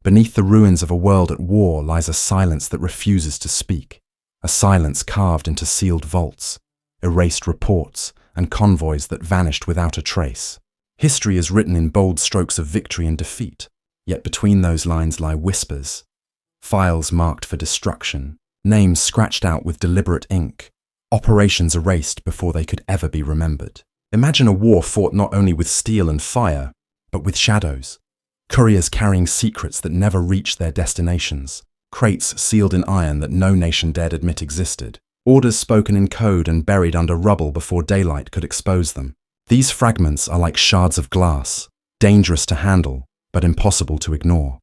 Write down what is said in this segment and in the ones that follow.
Beneath the ruins of a world at war lies a silence that refuses to speak, a silence carved into sealed vaults, erased reports, and convoys that vanished without a trace. History is written in bold strokes of victory and defeat, yet between those lines lie whispers, files marked for destruction, names scratched out with deliberate ink, operations erased before they could ever be remembered. Imagine a war fought not only with steel and fire, but with shadows. Couriers carrying secrets that never reached their destinations, crates sealed in iron that no nation dared admit existed, orders spoken in code and buried under rubble before daylight could expose them. These fragments are like shards of glass, dangerous to handle, but impossible to ignore.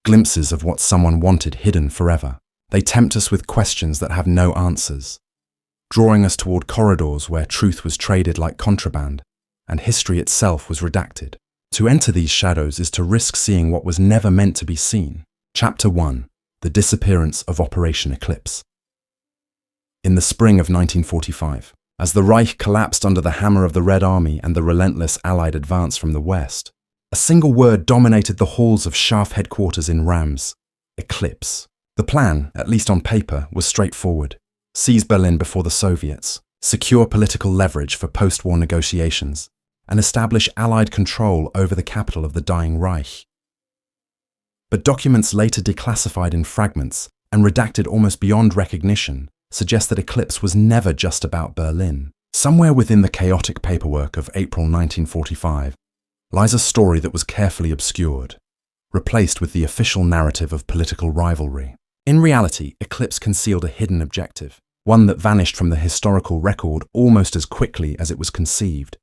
Glimpses of what someone wanted hidden forever. They tempt us with questions that have no answers, drawing us toward corridors where truth was traded like contraband, and history itself was redacted. To enter these shadows is to risk seeing what was never meant to be seen. Chapter 1. The Disappearance of Operation Eclipse. In the spring of 1945, as the Reich collapsed under the hammer of the Red Army and the relentless Allied advance from the west, a single word dominated the halls of Staff headquarters in Rams: Eclipse. The plan, at least on paper, was straightforward. Seize Berlin before the Soviets, secure political leverage for post-war negotiations, and establish Allied control over the capital of the dying Reich. But documents later declassified in fragments and redacted almost beyond recognition suggest that Eclipse was never just about Berlin. Somewhere within the chaotic paperwork of April 1945 lies a story that was carefully obscured, replaced with the official narrative of political rivalry. In reality, Eclipse concealed a hidden objective, one that vanished from the historical record almost as quickly as it was conceived.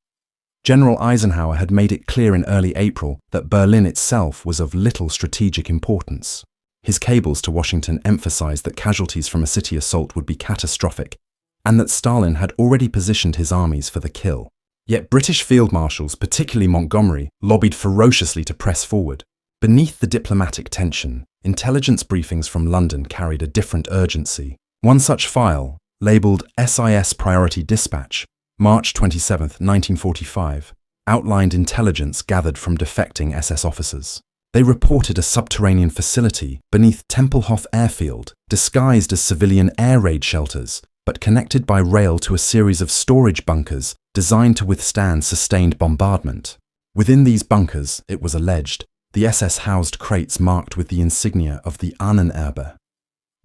General Eisenhower had made it clear in early April that Berlin itself was of little strategic importance. His cables to Washington emphasized that casualties from a city assault would be catastrophic, and that Stalin had already positioned his armies for the kill. Yet British field marshals, particularly Montgomery, lobbied ferociously to press forward. Beneath the diplomatic tension, intelligence briefings from London carried a different urgency. One such file, labelled SIS Priority Dispatch, March 27, 1945, outlined intelligence gathered from defecting SS officers. They reported a subterranean facility beneath Tempelhof Airfield, disguised as civilian air raid shelters, but connected by rail to a series of storage bunkers designed to withstand sustained bombardment. Within these bunkers, it was alleged, the SS housed crates marked with the insignia of the Ahnenerbe,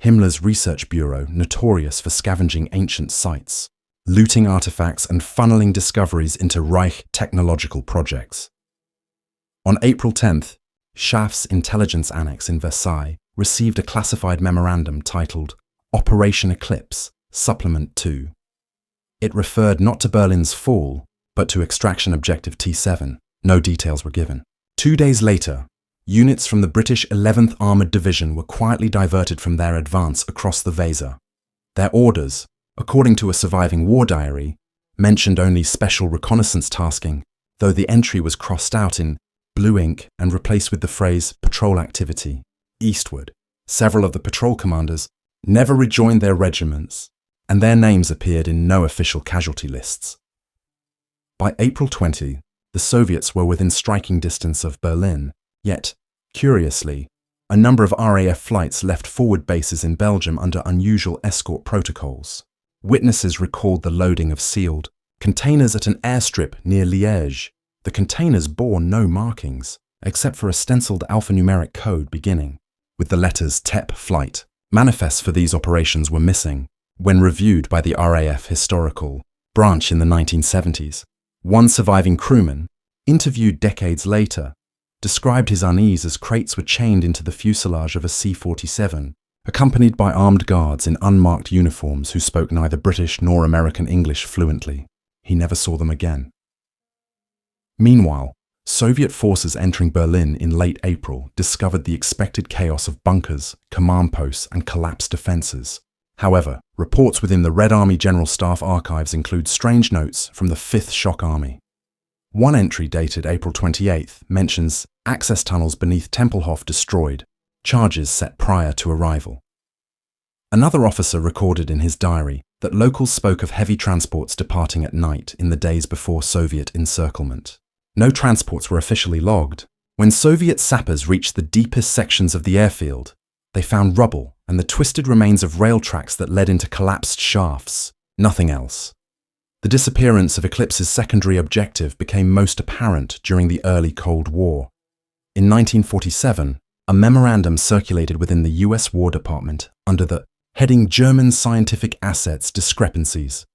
Himmler's research bureau notorious for scavenging ancient sites, looting artifacts and funneling discoveries into Reich technological projects. On April 10th, Schaff's intelligence annex in Versailles received a classified memorandum titled Operation Eclipse, Supplement 2. It referred not to Berlin's fall, but to extraction objective T7. No details were given. 2 days later, units from the British 11th Armoured Division were quietly diverted from their advance across the Weser. Their orders, according to a surviving war diary, mentioned only special reconnaissance tasking, though the entry was crossed out in blue ink and replaced with the phrase patrol activity, eastward. Several of the patrol commanders never rejoined their regiments, and their names appeared in no official casualty lists. By April 20, the Soviets were within striking distance of Berlin, yet, curiously, a number of RAF flights left forward bases in Belgium under unusual escort protocols. Witnesses recalled the loading of sealed containers at an airstrip near Liège. The containers bore no markings, except for a stenciled alphanumeric code beginning with the letters TEP flight. Manifests for these operations were missing. When reviewed by the RAF historical branch in the 1970s, one surviving crewman, interviewed decades later, described his unease as crates were chained into the fuselage of a C-47, accompanied by armed guards in unmarked uniforms who spoke neither British nor American English fluently. He never saw them again. Meanwhile, Soviet forces entering Berlin in late April discovered the expected chaos of bunkers, command posts, and collapsed defences. However, reports within the Red Army General Staff archives include strange notes from the 5th Shock Army. One entry dated April 28th mentions access tunnels beneath Tempelhof destroyed, charges set prior to arrival. Another officer recorded in his diary that locals spoke of heavy transports departing at night in the days before Soviet encirclement. No transports were officially logged, When Soviet sappers reached the deepest sections of the airfield, they found rubble and the twisted remains of rail tracks that led into collapsed shafts. Nothing else. The disappearance of Eclipse's secondary objective became most apparent during the early Cold War. In 1947, a memorandum circulated within the US War Department under the heading German Scientific Assets Discrepancies.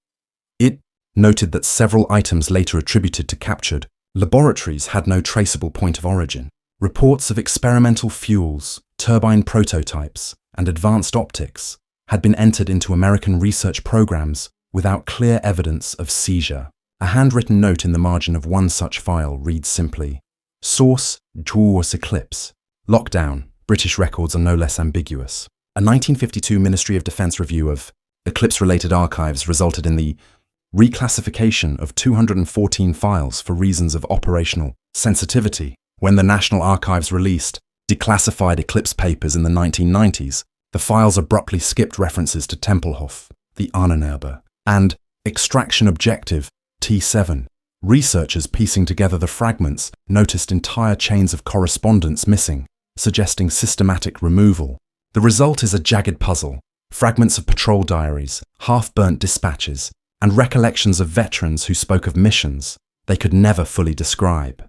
It noted that several items later attributed to captured laboratories had no traceable point of origin. Reports of experimental fuels, turbine prototypes, and advanced optics had been entered into American research programs without clear evidence of seizure. A handwritten note in the margin of one such file reads simply, Source, Eclipse. Lockdown, British records are no less ambiguous. A 1952 Ministry of Defense review of Eclipse-related archives resulted in the reclassification of 214 files for reasons of operational sensitivity. When the National Archives released declassified Eclipse papers in the 1990s, the files abruptly skipped references to Tempelhof, the Ahnenerbe, and Extraction Objective T7. Researchers piecing together the fragments noticed entire chains of correspondence missing, suggesting systematic removal. The result is a jagged puzzle, fragments of patrol diaries, half-burnt dispatches, and recollections of veterans who spoke of missions they could never fully describe.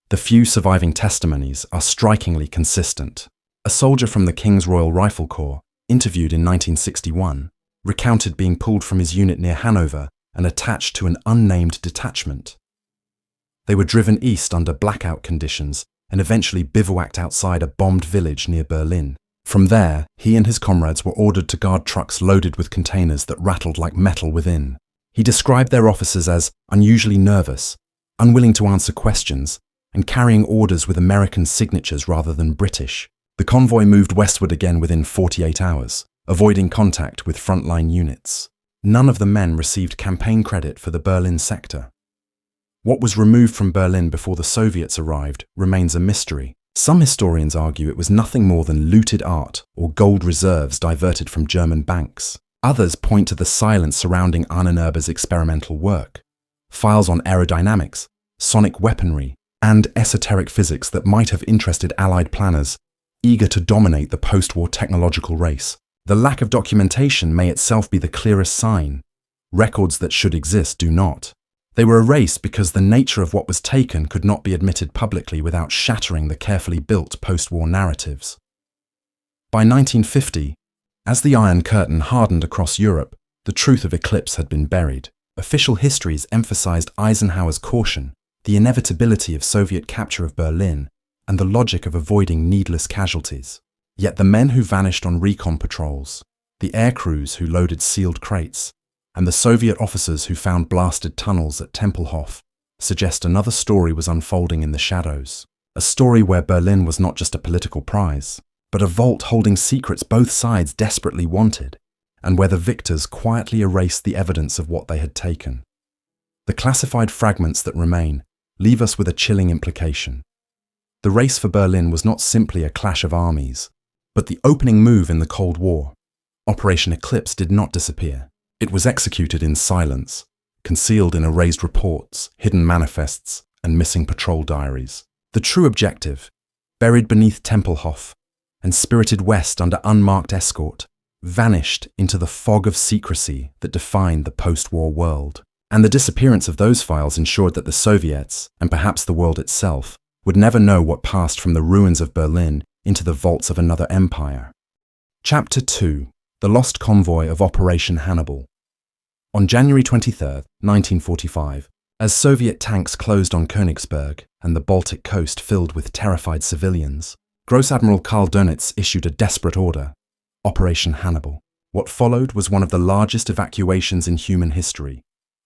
The few surviving testimonies are strikingly consistent. A soldier from the King's Royal Rifle Corps, interviewed in 1961, recounted being pulled from his unit near Hanover and attached to an unnamed detachment. They were driven east under blackout conditions and eventually bivouacked outside a bombed village near Berlin. From there, he and his comrades were ordered to guard trucks loaded with containers that rattled like metal within. He described their officers as unusually nervous, unwilling to answer questions, and carrying orders with American signatures rather than British. The convoy moved westward again within 48 hours, avoiding contact with frontline units. None of the men received campaign credit for the Berlin sector. What was removed from Berlin before the Soviets arrived remains a mystery. Some historians argue it was nothing more than looted art or gold reserves diverted from German banks. Others point to the silence surrounding Ahnenerbe's experimental work, files on aerodynamics, sonic weaponry, and esoteric physics that might have interested Allied planners eager to dominate the post-war technological race. The lack of documentation may itself be the clearest sign. Records that should exist do not. They were erased because the nature of what was taken could not be admitted publicly without shattering the carefully built post-war narratives. By 1950, as the Iron Curtain hardened across Europe, the truth of Eclipse had been buried. Official histories emphasized Eisenhower's caution, the inevitability of Soviet capture of Berlin, and the logic of avoiding needless casualties. Yet the men who vanished on recon patrols, the air crews who loaded sealed crates, and the Soviet officers who found blasted tunnels at Tempelhof suggest another story was unfolding in the shadows. A story where Berlin was not just a political prize, but a vault holding secrets both sides desperately wanted, and where the victors quietly erased the evidence of what they had taken. The classified fragments that remain leave us with a chilling implication. The race for Berlin was not simply a clash of armies, but the opening move in the Cold War. Operation Eclipse did not disappear. It was executed in silence, concealed in erased reports, hidden manifests, and missing patrol diaries. The true objective, buried beneath Tempelhof and spirited west under unmarked escort, vanished into the fog of secrecy that defined the post-war world. And the disappearance of those files ensured that the Soviets, and perhaps the world itself, would never know what passed from the ruins of Berlin into the vaults of another empire. Chapter 2. The Lost Convoy of Operation Hannibal. On January 23, 1945, as Soviet tanks closed on Königsberg and the Baltic coast filled with terrified civilians, Gross Admiral Karl Dönitz issued a desperate order, Operation Hannibal. What followed was one of the largest evacuations in human history,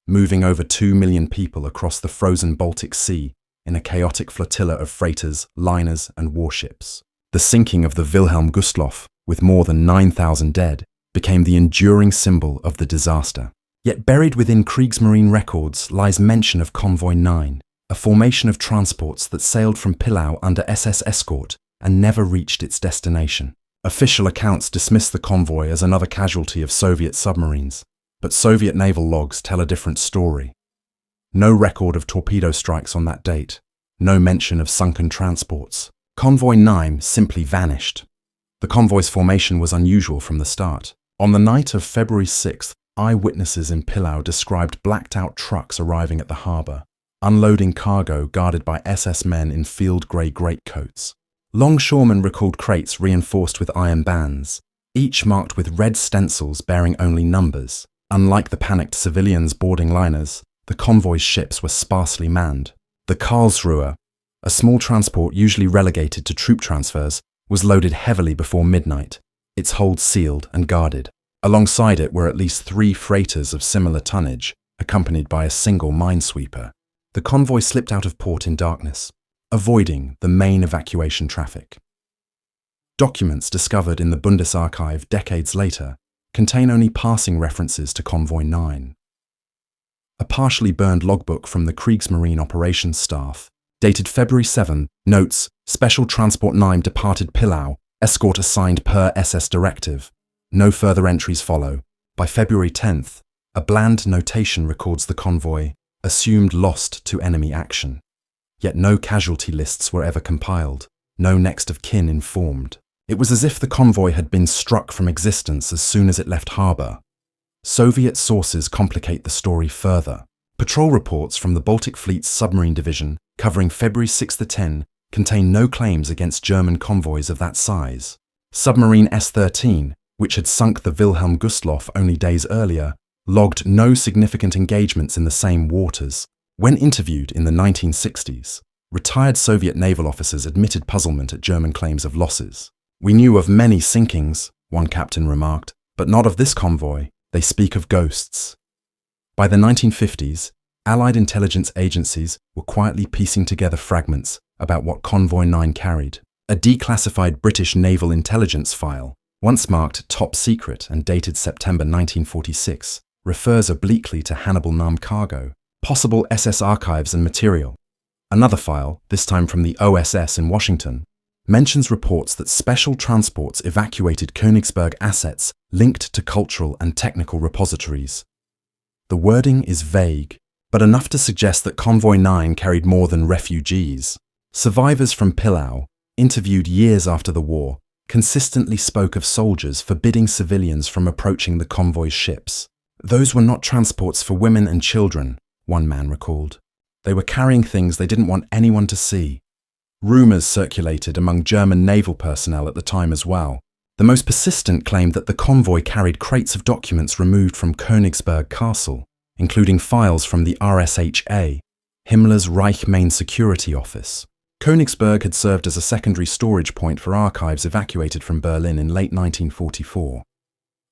moving over 2 million people across the frozen Baltic Sea in a chaotic flotilla of freighters, liners, and warships. The sinking of the Wilhelm Gustloff, with more than 9,000 dead, became the enduring symbol of the disaster. Yet buried within Kriegsmarine records lies mention of Convoy 9, a formation of transports that sailed from Pillau under SS escort and never reached its destination. Official accounts dismiss the convoy as another casualty of Soviet submarines, but Soviet naval logs tell a different story. No record of torpedo strikes on that date, No mention of sunken transports. Convoy 9 simply vanished. The convoy's formation was unusual from the start. On the night of February 6th, eyewitnesses in Pillau described blacked-out trucks arriving at the harbour, unloading cargo guarded by SS men in field-grey greatcoats. Longshoremen recalled crates reinforced with iron bands, each marked with red stencils bearing only numbers. Unlike the panicked civilians boarding liners, the convoy's ships were sparsely manned. The Karlsruhe, a small transport usually relegated to troop transfers, was loaded heavily before midnight, its hold sealed and guarded. Alongside it were at least 3 freighters of similar tonnage, accompanied by a single minesweeper. The convoy slipped out of port in darkness, avoiding the main evacuation traffic. Documents discovered in the Bundesarchiv decades later contain only passing references to Convoy 9. A partially burned logbook from the Kriegsmarine operations staff, dated February 7, notes, Special Transport 9 departed Pillau, escort assigned per SS directive. No further entries follow. By February 10th, a bland notation records the convoy assumed lost to enemy action. Yet no casualty lists were ever compiled, no next of kin informed. It was as if the convoy had been struck from existence as soon as it left harbour. Soviet sources complicate the story further. Patrol reports from the Baltic Fleet's submarine division, covering February 6 to 10, contain no claims against German convoys of that size. Submarine S-13, which had sunk the Wilhelm Gustloff only days earlier, logged no significant engagements in the same waters. When interviewed in the 1960s, retired Soviet naval officers admitted puzzlement at German claims of losses. "We knew of many sinkings," one captain remarked, "but not of this convoy. They speak of ghosts." By the 1950s, Allied intelligence agencies were quietly piecing together fragments about what Convoy 9 carried. A declassified British naval intelligence file, once marked top secret and dated September 1946, refers obliquely to Hannibal cargo, possible SS archives and material. Another file, this time from the OSS in Washington, mentions reports that special transports evacuated Königsberg assets linked to cultural and technical repositories. The wording is vague, but enough to suggest that Convoy 9 carried more than refugees. Survivors from Pillau, interviewed years after the war, consistently spoke of soldiers forbidding civilians from approaching the convoy's ships. "Those were not transports for women and children," one man recalled. "They were carrying things they didn't want anyone to see." Rumours circulated among German naval personnel at the time as well. The most persistent claimed that the convoy carried crates of documents removed from Königsberg Castle, including files from the RSHA, Himmler's Reich Main Security Office. Königsberg had served as a secondary storage point for archives evacuated from Berlin in late 1944.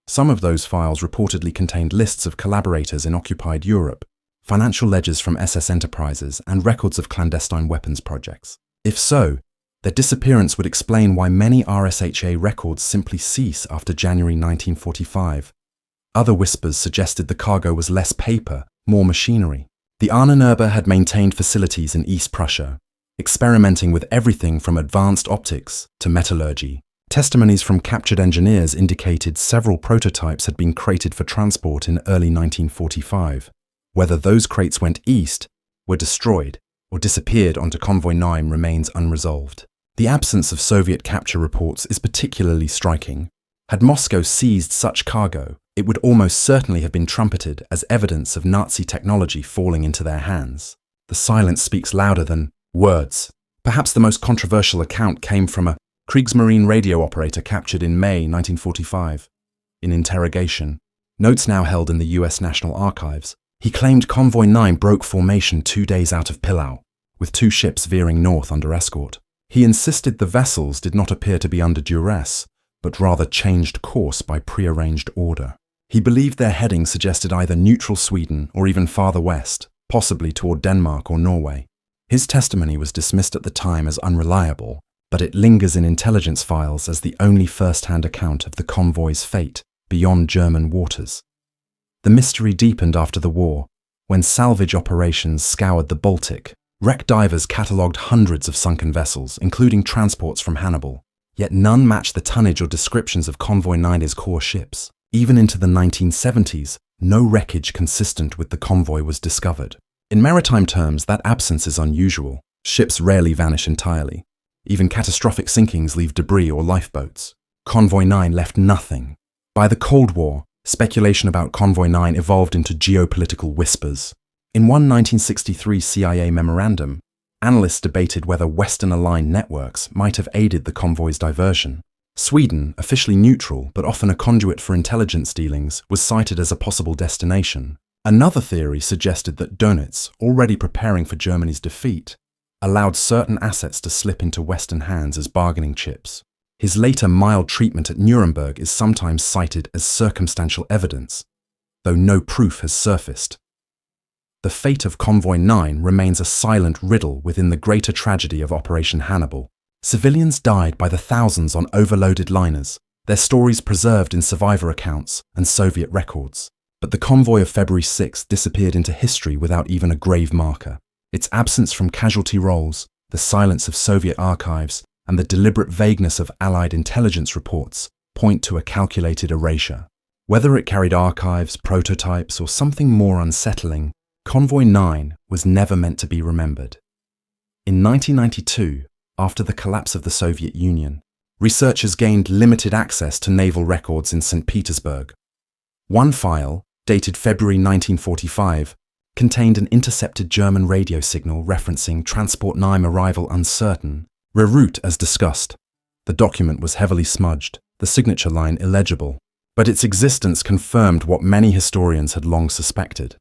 Some of those files reportedly contained lists of collaborators in occupied Europe, financial ledgers from SS enterprises, and records of clandestine weapons projects. If so, their disappearance would explain why many RSHA records simply cease after January 1945. Other whispers suggested the cargo was less paper, more machinery. The Ahnenerbe had maintained facilities in East Prussia, experimenting with everything from advanced optics to metallurgy. Testimonies from captured engineers indicated several prototypes had been crated for transport in early 1945. Whether those crates went east, were destroyed, or disappeared onto Convoy 9 remains unresolved. The absence of Soviet capture reports is particularly striking. Had Moscow seized such cargo, it would almost certainly have been trumpeted as evidence of Nazi technology falling into their hands. The silence speaks louder than words. Perhaps the most controversial account came from a Kriegsmarine radio operator captured in May 1945. In interrogation, notes now held in the US National Archives, he claimed Convoy 9 broke formation 2 days out of Pillau, with 2 ships veering north under escort. He insisted the vessels did not appear to be under duress, but rather changed course by prearranged order. He believed their heading suggested either neutral Sweden or even farther west, possibly toward Denmark or Norway. His testimony was dismissed at the time as unreliable, but it lingers in intelligence files as the only first-hand account of the convoy's fate beyond German waters. The mystery deepened after the war, when salvage operations scoured the Baltic. Wreck divers catalogued hundreds of sunken vessels, including transports from Hannibal. Yet none matched the tonnage or descriptions of Convoy 9's core ships. Even into the 1970s, no wreckage consistent with the convoy was discovered. In maritime terms, that absence is unusual. Ships rarely vanish entirely. Even catastrophic sinkings leave debris or lifeboats. Convoy 9 left nothing. By the Cold War, speculation about Convoy 9 evolved into geopolitical whispers. In one 1963 CIA memorandum, analysts debated whether Western-aligned networks might have aided the convoy's diversion. Sweden, officially neutral but often a conduit for intelligence dealings, was cited as a possible destination. Another theory suggested that Dönitz, already preparing for Germany's defeat, allowed certain assets to slip into Western hands as bargaining chips. His later mild treatment at Nuremberg is sometimes cited as circumstantial evidence, though no proof has surfaced. The fate of Convoy 9 remains a silent riddle within the greater tragedy of Operation Hannibal. Civilians died by the thousands on overloaded liners, their stories preserved in survivor accounts and Soviet records. But the convoy of February 6 disappeared into history without even a grave marker. Its absence from casualty rolls, the silence of Soviet archives, and the deliberate vagueness of Allied intelligence reports point to a calculated erasure. Whether it carried archives, prototypes, or something more unsettling, Convoy 9 was never meant to be remembered. In 1992, after the collapse of the Soviet Union, researchers gained limited access to naval records in St. Petersburg. One file, dated February 1945, contained an intercepted German radio signal referencing Transport 9 arrival uncertain, reroute as discussed. The document was heavily smudged, the signature line illegible, but its existence confirmed what many historians had long suspected.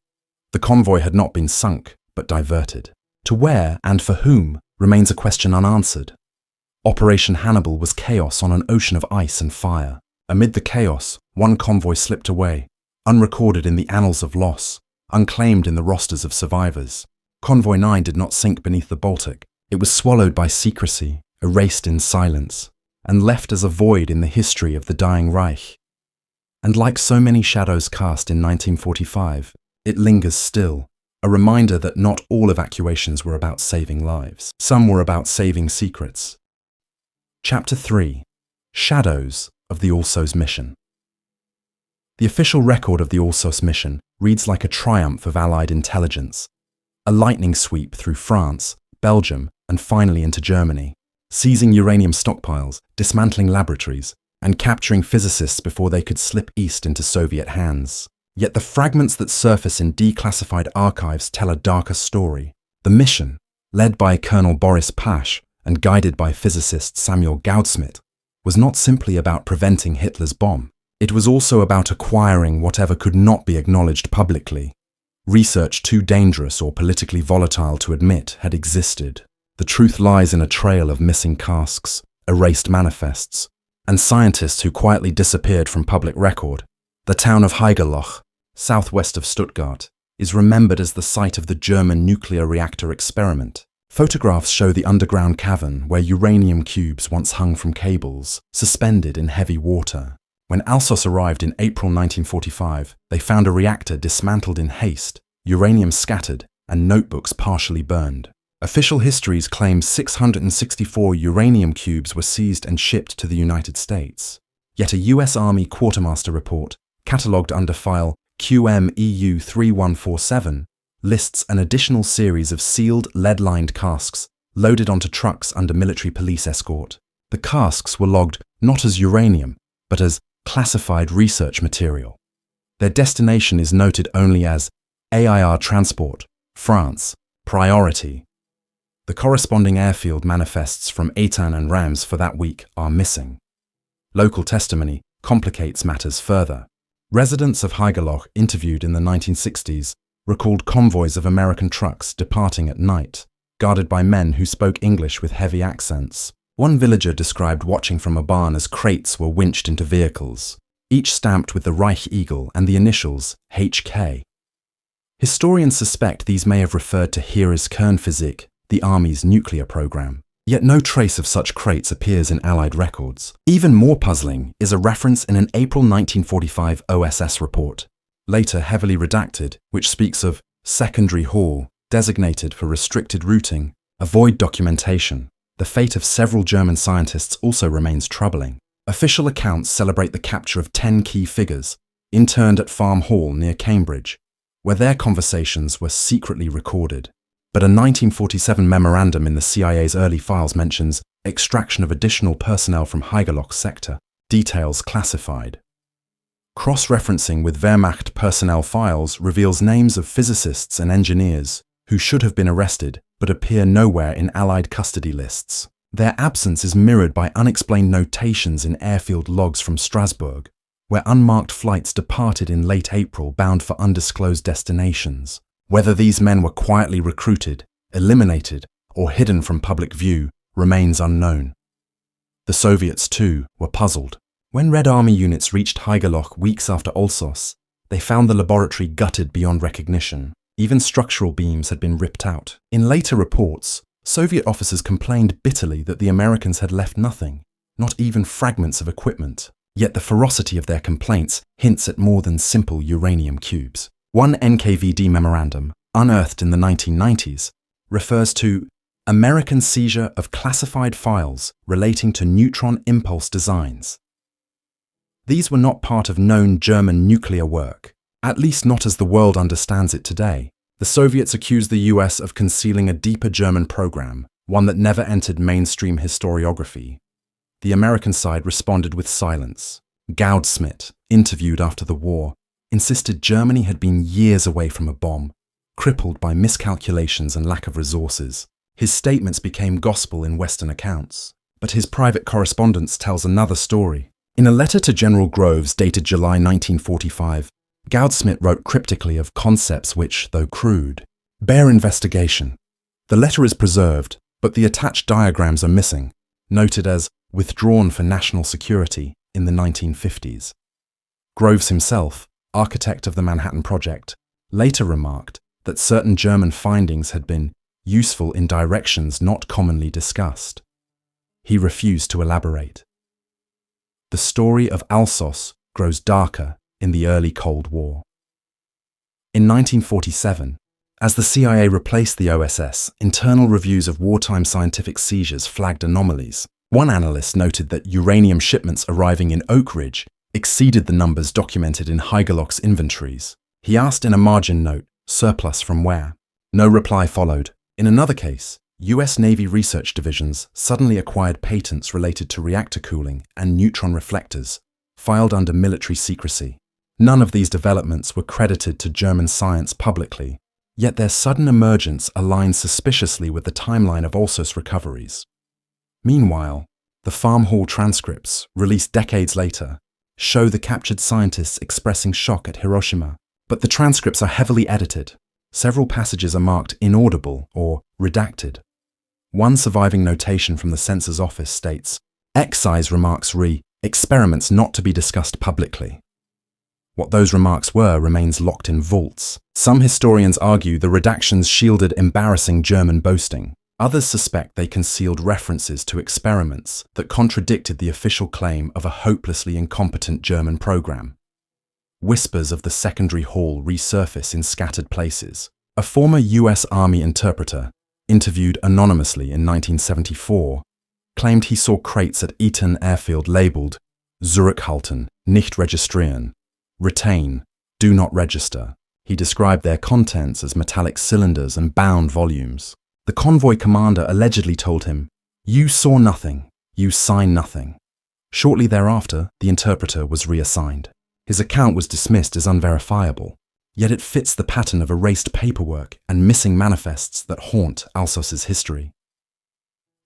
The convoy had not been sunk, but diverted. To where and for whom remains a question unanswered. Operation Hannibal was chaos on an ocean of ice and fire. Amid the chaos, one convoy slipped away, unrecorded in the annals of loss, unclaimed in the rosters of survivors. Convoy 9 did not sink beneath the Baltic. It was swallowed by secrecy, erased in silence, and left as a void in the history of the dying Reich. And like so many shadows cast in 1945, it lingers still, a reminder that not all evacuations were about saving lives. Some were about saving secrets. Chapter 3. Shadows of the ALSO's mission. The official record of the ALSO's mission reads like a triumph of Allied intelligence, a lightning sweep through France, Belgium, and finally into Germany, seizing uranium stockpiles, dismantling laboratories, and capturing physicists before they could slip east into Soviet hands. Yet the fragments that surface in declassified archives tell a darker story. The mission, led by Colonel Boris Pash and guided by physicist Samuel Gaudsmit, was not simply about preventing Hitler's bomb. It was also about acquiring whatever could not be acknowledged publicly. Research too dangerous or politically volatile to admit had existed. The truth lies in a trail of missing casks, erased manifests, and scientists who quietly disappeared from public record. The town of Haigerloch, southwest of Stuttgart, is remembered as the site of the German nuclear reactor experiment. Photographs show the underground cavern where uranium cubes once hung from cables, suspended in heavy water. When ALSOS arrived in April 1945, they found a reactor dismantled in haste, uranium scattered, and notebooks partially burned. Official histories claim 664 uranium cubes were seized and shipped to the United States. Yet a US Army quartermaster report, catalogued under file QM-EU 3147, lists an additional series of sealed lead-lined casks loaded onto trucks under military police escort. The casks were logged not as uranium, but as classified research material. Their destination is noted only as AIR Transport, France, Priority. The corresponding airfield manifests from Étain and Reims for that week are missing. Local testimony complicates matters further. Residents of Haigerloch interviewed in the 1960s recalled convoys of American trucks departing at night, guarded by men who spoke English with heavy accents. One villager described watching from a barn as crates were winched into vehicles, each stamped with the Reich Eagle and the initials HK. Historians suspect these may have referred to Heeres Kernphysik, the Army's nuclear program. Yet no trace of such crates appears in Allied records. Even more puzzling is a reference in an April 1945 OSS report, later heavily redacted, which speaks of secondary hall, designated for restricted routing, avoid documentation. The fate of several German scientists also remains troubling. Official accounts celebrate the capture of 10 key figures, interned at Farm Hall near Cambridge, where their conversations were secretly recorded. But a 1947 memorandum in the CIA's early files mentions extraction of additional personnel from Haigerloch sector, details classified. Cross-referencing with Wehrmacht personnel files reveals names of physicists and engineers who should have been arrested but appear nowhere in Allied custody lists. Their absence is mirrored by unexplained notations in airfield logs from Strasbourg, where unmarked flights departed in late April bound for undisclosed destinations. Whether these men were quietly recruited, eliminated, or hidden from public view remains unknown. The Soviets, too, were puzzled. When Red Army units reached Haigerloch weeks after Alsos, they found the laboratory gutted beyond recognition. Even structural beams had been ripped out. In later reports, Soviet officers complained bitterly that the Americans had left nothing, not even fragments of equipment. Yet the ferocity of their complaints hints at more than simple uranium cubes. One NKVD memorandum, unearthed in the 1990s, refers to American seizure of classified files relating to neutron impulse designs. These were not part of known German nuclear work, at least not as the world understands it today. The Soviets accused the US of concealing a deeper German program, one that never entered mainstream historiography. The American side responded with silence. Goudsmit, interviewed after the war, insisted Germany had been years away from a bomb, crippled by miscalculations and lack of resources. His statements became gospel in Western accounts, but his private correspondence tells another story. In a letter to General Groves dated July 1945, Goudsmit wrote cryptically of concepts which, though crude, bear investigation. The letter is preserved, but the attached diagrams are missing, noted as withdrawn for national security in the 1950s. Groves himself, architect of the Manhattan Project, later remarked that certain German findings had been useful in directions not commonly discussed. He refused to elaborate. The story of Alsos grows darker in the early Cold War. In 1947, as the CIA replaced the OSS, internal reviews of wartime scientific seizures flagged anomalies. One analyst noted that uranium shipments arriving in Oak Ridge exceeded the numbers documented in Haigerloch's inventories. He asked in a margin note, surplus from where? No reply followed. In another case, US Navy research divisions suddenly acquired patents related to reactor cooling and neutron reflectors, filed under military secrecy. None of these developments were credited to German science publicly, yet their sudden emergence aligns suspiciously with the timeline of Alsos recoveries. Meanwhile, the Farm Hall transcripts, released decades later, show the captured scientists expressing shock at Hiroshima, but the transcripts are heavily edited. Several passages are marked inaudible or redacted. One surviving notation from the censor's office states, "Excise remarks re. Experiments not to be discussed publicly." What those remarks were remains locked in vaults. Some historians argue the redactions shielded embarrassing German boasting. Others suspect they concealed references to experiments that contradicted the official claim of a hopelessly incompetent German program. Whispers of the secondary hall resurface in scattered places. A former US Army interpreter, interviewed anonymously in 1974, claimed he saw crates at Eton Airfield labelled Zurückhalten, nicht registrieren, retain, do not register. He described their contents as metallic cylinders and bound volumes. The convoy commander allegedly told him, "You saw nothing, you sign nothing." Shortly thereafter, the interpreter was reassigned. His account was dismissed as unverifiable, yet it fits the pattern of erased paperwork and missing manifests that haunt Alsos's history.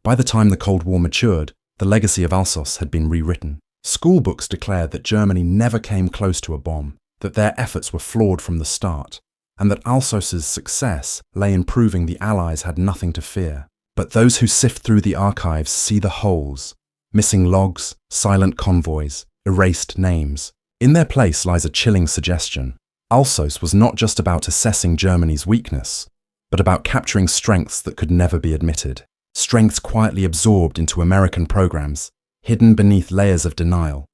By the time the Cold War matured, the legacy of Alsos had been rewritten. School books declared that Germany never came close to a bomb, that their efforts were flawed from the start, and that Alsos's success lay in proving the Allies had nothing to fear. But those who sift through the archives see the holes: missing logs, silent convoys, erased names. In their place lies a chilling suggestion. Alsos was not just about assessing Germany's weakness, but about capturing strengths that could never be admitted. Strengths quietly absorbed into American programs, hidden beneath layers of denial.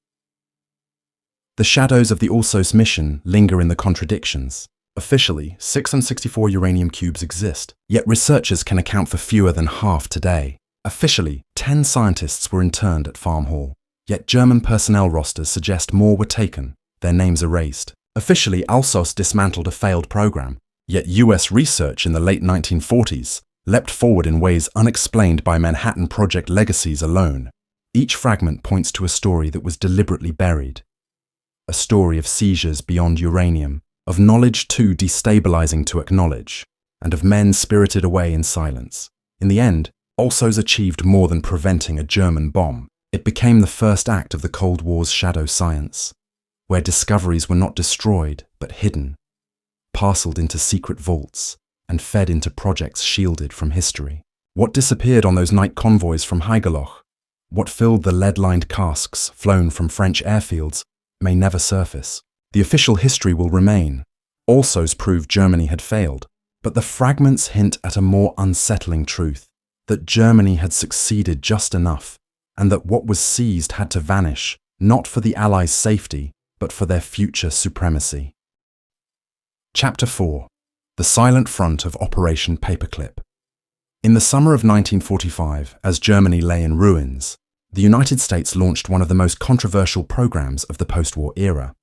The shadows of the Alsos mission linger in the contradictions. Officially, 664 uranium cubes exist, yet researchers can account for fewer than half today. Officially, 10 scientists were interned at Farm Hall, yet German personnel rosters suggest more were taken, their names erased. Officially, Alsos dismantled a failed program, Yet US research in the late 1940s leapt forward in ways unexplained by Manhattan Project legacies alone. Each fragment points to a story that was deliberately buried. A story of seizures beyond uranium, of knowledge too destabilizing to acknowledge, and of men spirited away in silence. In the end, Alsos achieved more than preventing a German bomb. It became the first act of the Cold War's shadow science, where discoveries were not destroyed but hidden, parceled into secret vaults, and fed into projects shielded from history. What disappeared on those night convoys from Haigerloch, what filled the lead-lined casks flown from French airfields, may never surface. The official history will remain. Alsos proved Germany had failed, but the fragments hint at a more unsettling truth, that Germany had succeeded just enough, and that what was seized had to vanish, not for the Allies' safety, but for their future supremacy. Chapter 4. The Silent Front of Operation Paperclip. In the summer of 1945, as Germany lay in ruins, the United States launched one of the most controversial programs of the post-war era,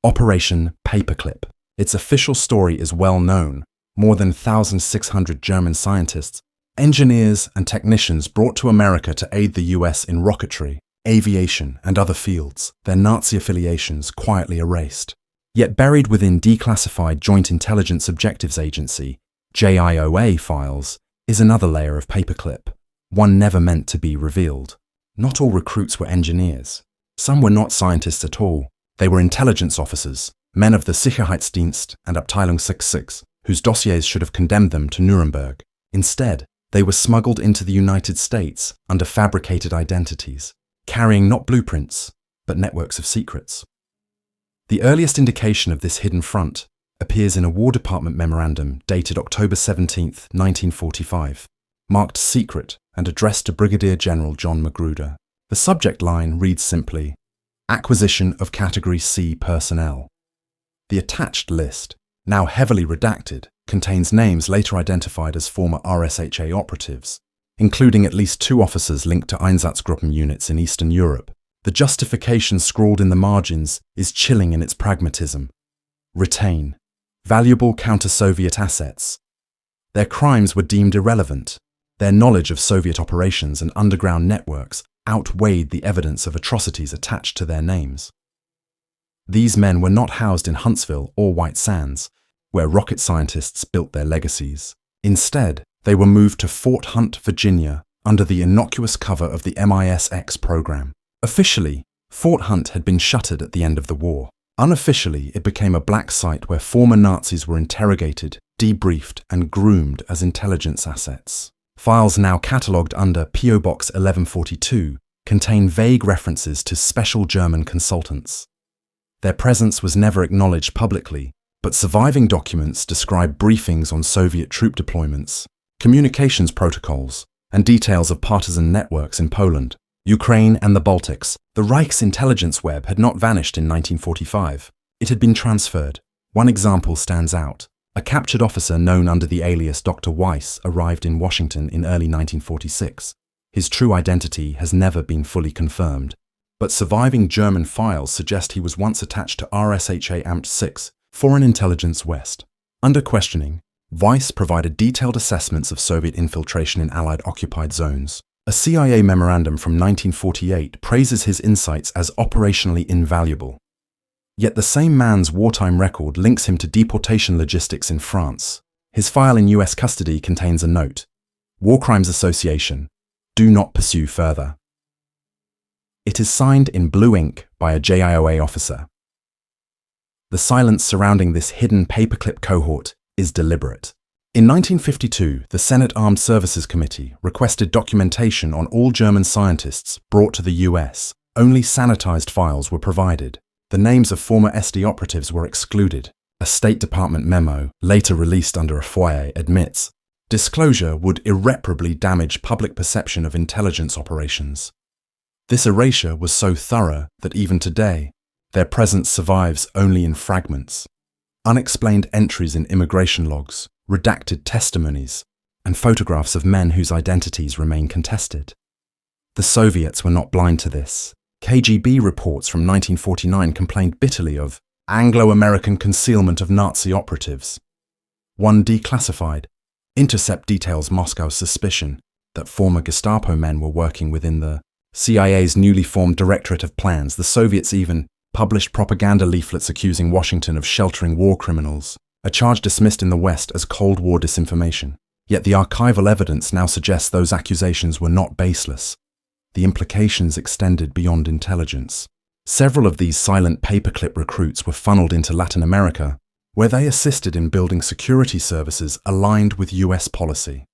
Operation Paperclip. Its official story is well known. More than 1,600 German scientists, engineers, and technicians brought to America to aid the US in rocketry, aviation, and other fields, their Nazi affiliations quietly erased. Yet buried within declassified Joint Intelligence Objectives Agency, JIOA files, is another layer of paperclip, one never meant to be revealed. Not all recruits were engineers. Some were not scientists at all. They were intelligence officers, men of the Sicherheitsdienst and Abteilung 66, whose dossiers should have condemned them to Nuremberg. Instead, they were smuggled into the United States under fabricated identities, carrying not blueprints, but networks of secrets. The earliest indication of this hidden front appears in a War Department memorandum dated October 17, 1945, marked secret and addressed to Brigadier General John Magruder. The subject line reads simply, "Acquisition of Category C personnel." The attached list, now heavily redacted, contains names later identified as former RSHA operatives, including at least 2 officers linked to Einsatzgruppen units in Eastern Europe. The justification scrawled in the margins is chilling in its pragmatism. Retain valuable counter-Soviet assets. Their crimes were deemed irrelevant. Their knowledge of Soviet operations and underground networks outweighed the evidence of atrocities attached to their names. These men were not housed in Huntsville or White Sands, where rocket scientists built their legacies. Instead, they were moved to Fort Hunt, Virginia, under the innocuous cover of the MIS-X program. Officially, Fort Hunt had been shuttered at the end of the war. Unofficially, it became a black site where former Nazis were interrogated, debriefed, and groomed as intelligence assets. Files now catalogued under P.O. Box 1142 contain vague references to special German consultants. Their presence was never acknowledged publicly, but surviving documents describe briefings on Soviet troop deployments, communications protocols, and details of partisan networks in Poland, Ukraine, and the Baltics. The Reich's intelligence web had not vanished in 1945. It had been transferred. One example stands out. A captured officer known under the alias Dr. Weiss arrived in Washington in early 1946. His true identity has never been fully confirmed, but surviving German files suggest he was once attached to RSHA Amt 6, Foreign Intelligence West. Under questioning, Weiss provided detailed assessments of Soviet infiltration in Allied-occupied zones. A CIA memorandum from 1948 praises his insights as operationally invaluable. Yet the same man's wartime record links him to deportation logistics in France. His file in US custody contains a note, War Crimes Association, do not pursue further. It is signed in blue ink by a JIOA officer. The silence surrounding this hidden paperclip cohort is deliberate. In 1952, the Senate Armed Services Committee requested documentation on all German scientists brought to the US. Only sanitized files were provided. The names of former SD operatives were excluded. A State Department memo, later released under a FOIA, admits disclosure would irreparably damage public perception of intelligence operations. This erasure was so thorough that even today, their presence survives only in fragments. Unexplained entries in immigration logs, redacted testimonies, and photographs of men whose identities remain contested. The Soviets were not blind to this. KGB reports from 1949 complained bitterly of Anglo-American concealment of Nazi operatives. One declassified. Intercept details Moscow's suspicion that former Gestapo men were working within the CIA's newly formed Directorate of Plans. The Soviets even published propaganda leaflets accusing Washington of sheltering war criminals, a charge dismissed in the West as Cold War disinformation. Yet the archival evidence now suggests those accusations were not baseless. The implications extended beyond intelligence. Several of these silent paperclip recruits were funneled into Latin America, where they assisted in building security services aligned with US policy.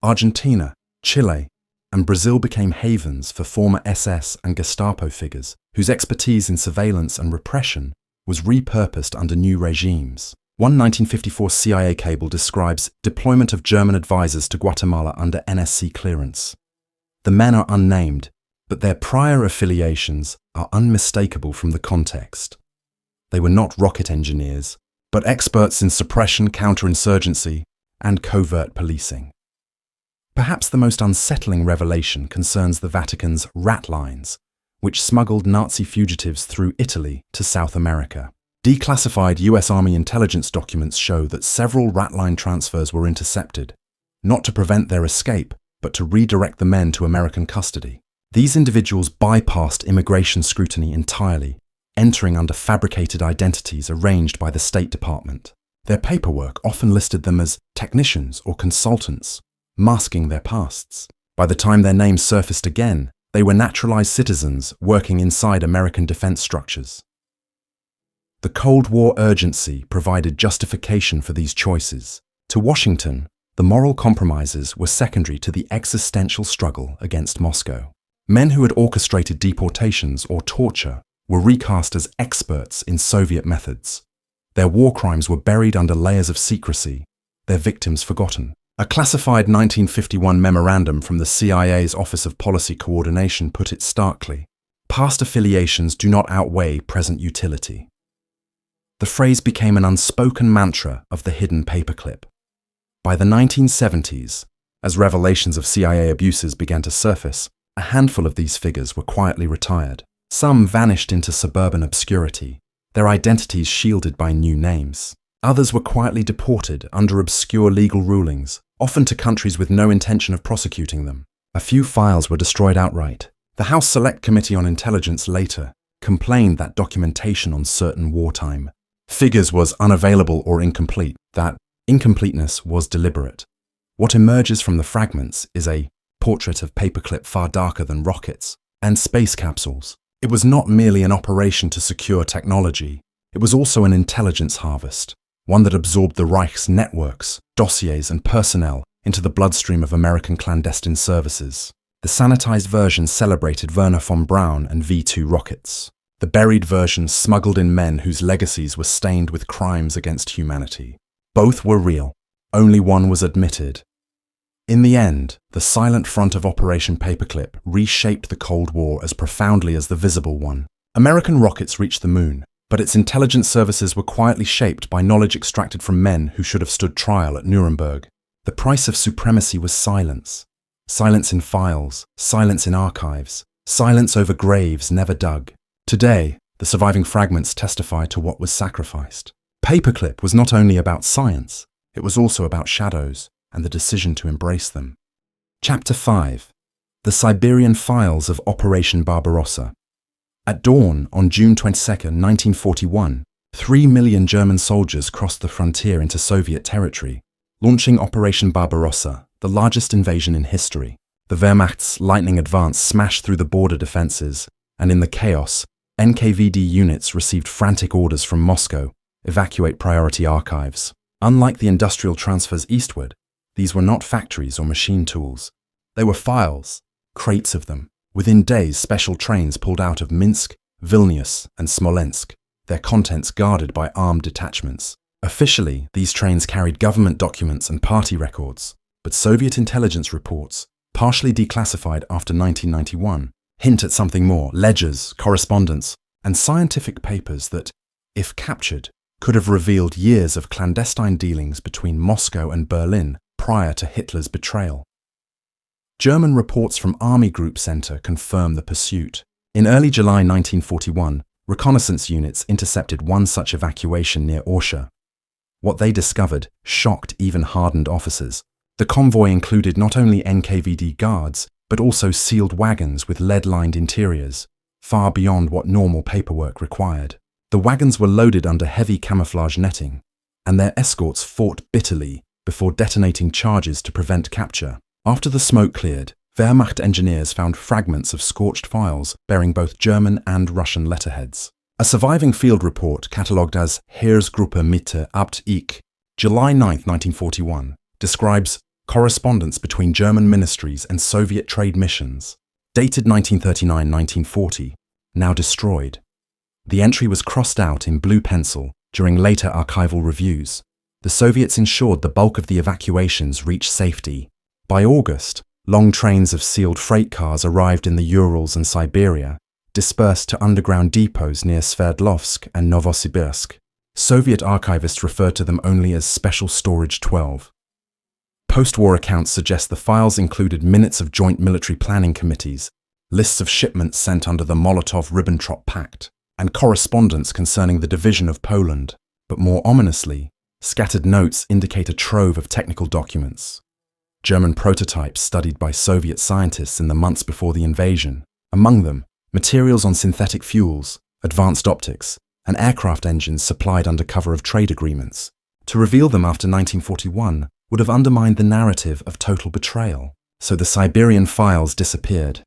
Argentina, Chile, and Brazil became havens for former SS and Gestapo figures whose expertise in surveillance and repression was repurposed under new regimes. One 1954 CIA cable describes deployment of German advisors to Guatemala under NSC clearance. The men are unnamed, but their prior affiliations are unmistakable from the context. They were not rocket engineers, but experts in suppression, counterinsurgency, and covert policing. Perhaps the most unsettling revelation concerns the Vatican's rat lines, which smuggled Nazi fugitives through Italy to South America. Declassified US Army intelligence documents show that several rat line transfers were intercepted, not to prevent their escape, but to redirect the men to American custody. These individuals bypassed immigration scrutiny entirely, entering under fabricated identities arranged by the State Department. Their paperwork often listed them as technicians or consultants, masking their pasts. By the time their names surfaced again, they were naturalized citizens working inside American defense structures. The Cold War urgency provided justification for these choices. To Washington, the moral compromises were secondary to the existential struggle against Moscow. Men who had orchestrated deportations or torture were recast as experts in Soviet methods. Their war crimes were buried under layers of secrecy, their victims forgotten. A classified 1951 memorandum from the CIA's Office of Policy Coordination put it starkly: past affiliations do not outweigh present utility. The phrase became an unspoken mantra of the hidden paperclip. By the 1970s, as revelations of CIA abuses began to surface, a handful of these figures were quietly retired. Some vanished into suburban obscurity, their identities shielded by new names. Others were quietly deported under obscure legal rulings, often to countries with no intention of prosecuting them. A few files were destroyed outright. The House Select Committee on Intelligence later complained that documentation on certain wartime figures was unavailable or incomplete. That incompleteness was deliberate. What emerges from the fragments is a portrait of paperclip far darker than rockets and space capsules. It was not merely an operation to secure technology, it was also an intelligence harvest, one that absorbed the Reich's networks, dossiers and personnel into the bloodstream of American clandestine services. The sanitized version celebrated Werner von Braun and V-2 rockets. The buried version smuggled in men whose legacies were stained with crimes against humanity. Both were real, only one was admitted. In the end, the silent front of Operation Paperclip reshaped the Cold War as profoundly as the visible one. American rockets reached the moon, but its intelligence services were quietly shaped by knowledge extracted from men who should have stood trial at Nuremberg. The price of supremacy was silence. Silence in files, silence in archives, silence over graves never dug. Today, the surviving fragments testify to what was sacrificed. Paperclip was not only about science, it was also about shadows and the decision to embrace them. Chapter 5. The Siberian Files of Operation Barbarossa. At dawn on June 22, 1941, 3 million German soldiers crossed the frontier into Soviet territory, launching Operation Barbarossa, the largest invasion in history. The Wehrmacht's lightning advance smashed through the border defenses, and in the chaos, NKVD units received frantic orders from Moscow: evacuate priority archives. Unlike the industrial transfers eastward, these were not factories or machine tools. They were files, crates of them. Within days, special trains pulled out of Minsk, Vilnius, and Smolensk, their contents guarded by armed detachments. Officially, these trains carried government documents and party records, but Soviet intelligence reports, partially declassified after 1991, hint at something more: ledgers, correspondence, and scientific papers that, if captured, could have revealed years of clandestine dealings between Moscow and Berlin prior to Hitler's betrayal. German reports from Army Group Center confirm the pursuit. In early July 1941, reconnaissance units intercepted one such evacuation near Orsha. What they discovered shocked even hardened officers. The convoy included not only NKVD guards, but also sealed wagons with lead-lined interiors, far beyond what normal paperwork required. The wagons were loaded under heavy camouflage netting, and their escorts fought bitterly before detonating charges to prevent capture. After the smoke cleared, Wehrmacht engineers found fragments of scorched files bearing both German and Russian letterheads. A surviving field report catalogued as Heeresgruppe Mitte Abt Ich, July 9, 1941, describes correspondence between German ministries and Soviet trade missions, dated 1939-1940, now destroyed. The entry was crossed out in blue pencil during later archival reviews. The Soviets ensured the bulk of the evacuations reached safety. By August, long trains of sealed freight cars arrived in the Urals and Siberia, dispersed to underground depots near Sverdlovsk and Novosibirsk. Soviet archivists referred to them only as Special Storage 12. Post-war accounts suggest the files included minutes of joint military planning committees, lists of shipments sent under the Molotov-Ribbentrop Pact, and correspondence concerning the division of Poland. But more ominously, scattered notes indicate a trove of technical documents. German prototypes studied by Soviet scientists in the months before the invasion, among them materials on synthetic fuels, advanced optics, and aircraft engines supplied under cover of trade agreements. To reveal them after 1941 would have undermined the narrative of total betrayal, so the Siberian files disappeared.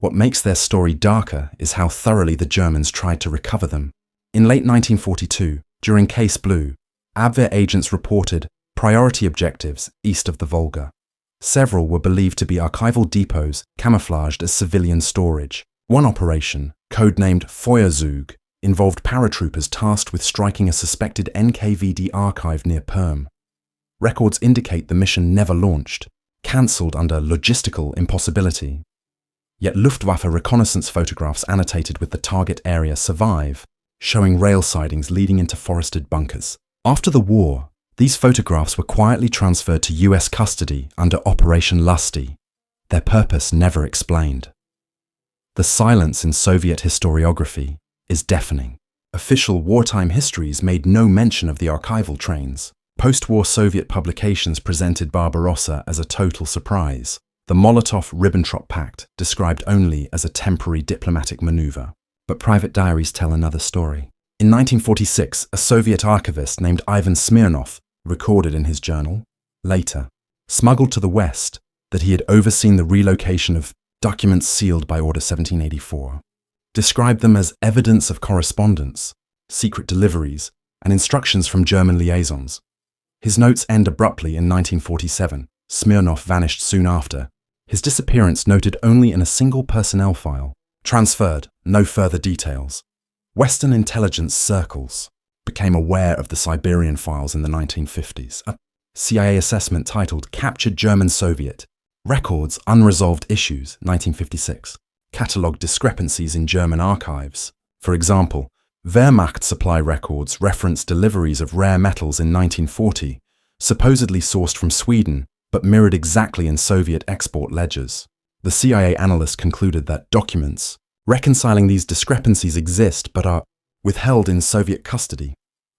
What makes their story darker is how thoroughly the Germans tried to recover them. In late 1942, during Case Blue, Abwehr agents reported priority objectives east of the Volga. Several were believed to be archival depots camouflaged as civilian storage. One operation, codenamed Feuerzug, involved paratroopers tasked with striking a suspected NKVD archive near Perm. Records indicate the mission never launched, cancelled under logistical impossibility. Yet Luftwaffe reconnaissance photographs annotated with the target area survive, showing rail sidings leading into forested bunkers. After the war, these photographs were quietly transferred to US custody under Operation Lusty, their purpose never explained. The silence in Soviet historiography is deafening. Official wartime histories made no mention of the archival trains. Post-war Soviet publications presented Barbarossa as a total surprise. The Molotov-Ribbentrop Pact described only as a temporary diplomatic maneuver. But private diaries tell another story. In 1946, a Soviet archivist named Ivan Smirnov recorded in his journal, later, smuggled to the West, that he had overseen the relocation of documents sealed by Order 1784, described them as evidence of correspondence, secret deliveries, and instructions from German liaisons. His notes end abruptly in 1947. Smirnov vanished soon after. His disappearance noted only in a single personnel file. Transferred, no further details. Western intelligence circles became aware of the Siberian files in the 1950s. A CIA assessment titled Captured German Soviet, Records, Unresolved Issues, 1956, catalogued discrepancies in German archives. For example, Wehrmacht supply records reference deliveries of rare metals in 1940, supposedly sourced from Sweden, but mirrored exactly in Soviet export ledgers. The CIA analyst concluded that documents reconciling these discrepancies exist but are withheld in Soviet custody.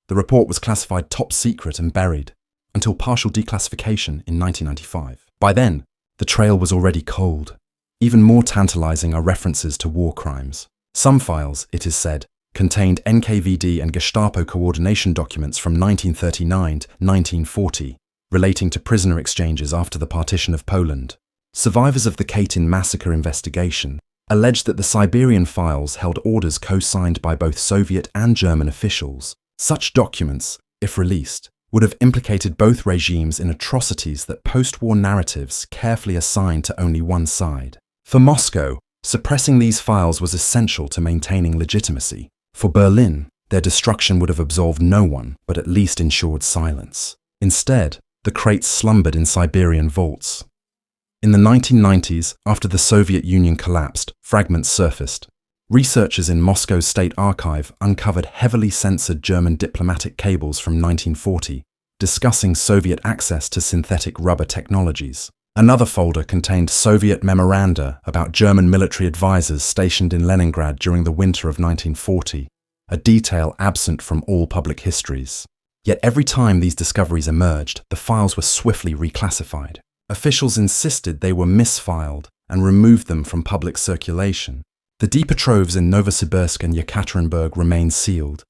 The report was classified top secret and buried, until partial declassification in 1995. By then, the trail was already cold. Even more tantalizing are references to war crimes. Some files, it is said, contained NKVD and Gestapo coordination documents from 1939 to 1940, relating to prisoner exchanges after the partition of Poland. Survivors of the Katyn massacre investigation alleged that the Siberian files held orders co-signed by both Soviet and German officials. Such documents, if released, would have implicated both regimes in atrocities that post-war narratives carefully assigned to only one side. For Moscow, suppressing these files was essential to maintaining legitimacy. For Berlin, their destruction would have absolved no one, but at least ensured silence. Instead, the crates slumbered in Siberian vaults. In the 1990s, after the Soviet Union collapsed, fragments surfaced. Researchers in Moscow's State Archive uncovered heavily censored German diplomatic cables from 1940, discussing Soviet access to synthetic rubber technologies. Another folder contained Soviet memoranda about German military advisors stationed in Leningrad during the winter of 1940, a detail absent from all public histories. Yet every time these discoveries emerged, the files were swiftly reclassified. Officials insisted they were misfiled and removed them from public circulation. The deeper troves in Novosibirsk and Yekaterinburg remain sealed.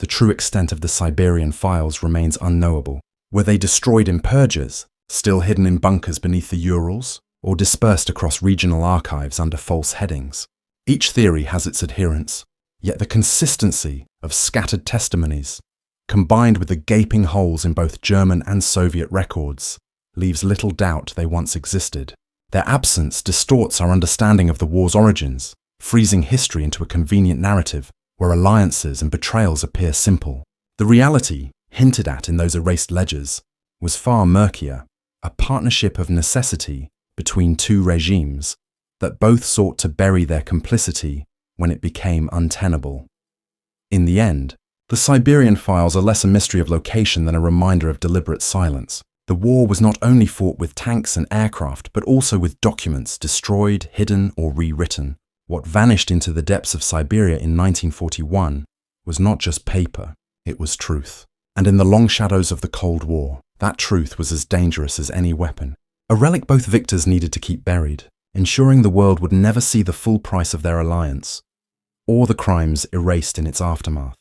The true extent of the Siberian files remains unknowable. Were they destroyed in purges, still hidden in bunkers beneath the Urals, or dispersed across regional archives under false headings? Each theory has its adherents, yet the consistency of scattered testimonies, combined with the gaping holes in both German and Soviet records, leaves little doubt they once existed. Their absence distorts our understanding of the war's origins, freezing history into a convenient narrative where alliances and betrayals appear simple. The reality, hinted at in those erased ledgers, was far murkier, a partnership of necessity between two regimes that both sought to bury their complicity when it became untenable. In the end, the Siberian files are less a mystery of location than a reminder of deliberate silence. The war was not only fought with tanks and aircraft, but also with documents destroyed, hidden, or rewritten. What vanished into the depths of Siberia in 1941 was not just paper, it was truth. And in the long shadows of the Cold War, that truth was as dangerous as any weapon. A relic both victors needed to keep buried, ensuring the world would never see the full price of their alliance, or the crimes erased in its aftermath.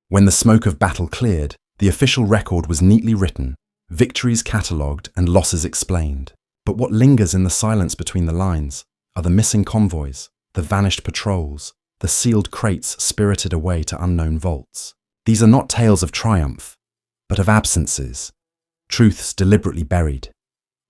When the smoke of battle cleared, the official record was neatly written, victories catalogued and losses explained. But what lingers in the silence between the lines are the missing convoys, the vanished patrols, the sealed crates spirited away to unknown vaults. These are not tales of triumph, but of absences, truths deliberately buried,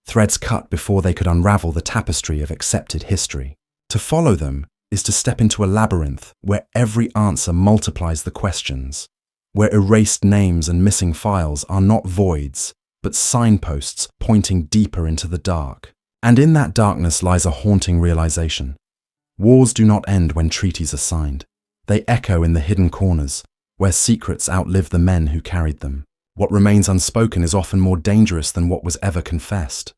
threads cut before they could unravel the tapestry of accepted history. To follow them is to step into a labyrinth where every answer multiplies the questions, where erased names and missing files are not voids, but signposts pointing deeper into the dark. And in that darkness lies a haunting realization. Wars do not end when treaties are signed. They echo in the hidden corners, where secrets outlive the men who carried them. What remains unspoken is often more dangerous than what was ever confessed.